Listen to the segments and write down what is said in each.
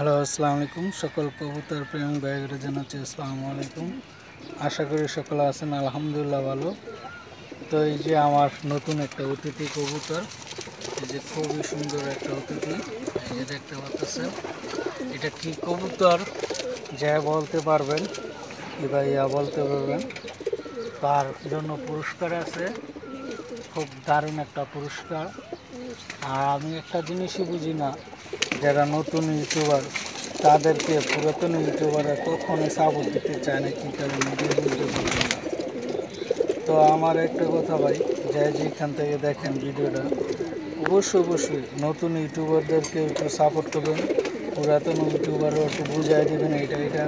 Hello, আসসালামু আলাইকুম। সকল কবুতর প্রেমী ভাইয়েরা জানাচ্ছি আসসালামু আলাইকুম। আশা করি সকলে আছেন আলহামদুলিল্লাহ ভালো। তো এই যে আমার নতুন একটা অতিথি কবুতর, এই যে খুবই সুন্দর একটা অতিথি, এই যে দেখতে পাচ্ছেন। এটা কি কবুতর যা বলতে পারবেন কি ভাইয়া বলতে পারবেন, তার জন্য পুরস্কার আছে, খুব দারুণ একটা পুরস্কার। আর আমি একটা জিনিসই বুঝি না, যারা নতুন ইউটিউবার তাদেরকে পুরাতন ইউটিউবাররা কখনোই সাপোর্ট দিতে চায় না, কী কারণে নিজে বুঝতে পারবেন না। তো আমার একটা কথা ভাই, যাই যেখান থেকে দেখেন ভিডিওটা, অবশ্যই নতুন ইউটিউবারদেরকে একটু সাপোর্ট করবেন, পুরাতন ইউটিউবারও একটু বুঝাই দেবেন এটা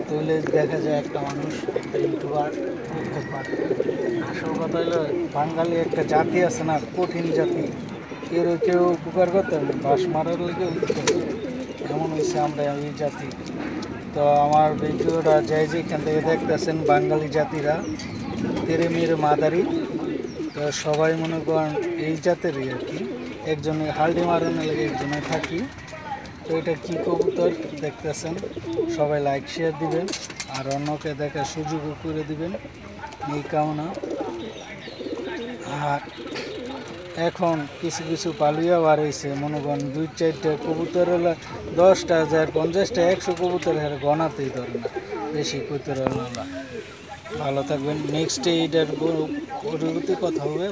তাহলে দেখা যায় একটা মানুষ একটা ইউটিউবার করতে পারে। আসল কথা হলো, বাঙালি একটা জাতি আছে না, কঠিন জাতি, কেউ উপকার করতেন বাস মারার লেগে এমন হয়েছে আমরা এই জাতি। তো আমার ভিডিওটা যাই যেখান থেকে দেখতেছেন বাঙালি জাতিরা তেরে মেরে মাদারি, তো সবাই মনে করেন এই জাতেরই আর কি। একজনে হালডি মারানোর লেগে একজনে থাকি। তো এটা কী কবুতর দেখতেছেন, সবাই লাইক শেয়ার দিবেন আর অন্যকে দেখার সুযোগও করে দিবেন, এই কামনা। আর এখন কিছু কিছু পালিয়া বাড়াইছে, মনে করেন 2-4টা কবুতর হলে 10টা 50টা 100 কবুতর হের গণাতেই ধরে না, বেশি কবুতর হলো। ভালো থাকবেন, নেক্সট এইটার পরবর্তী কথা হবে।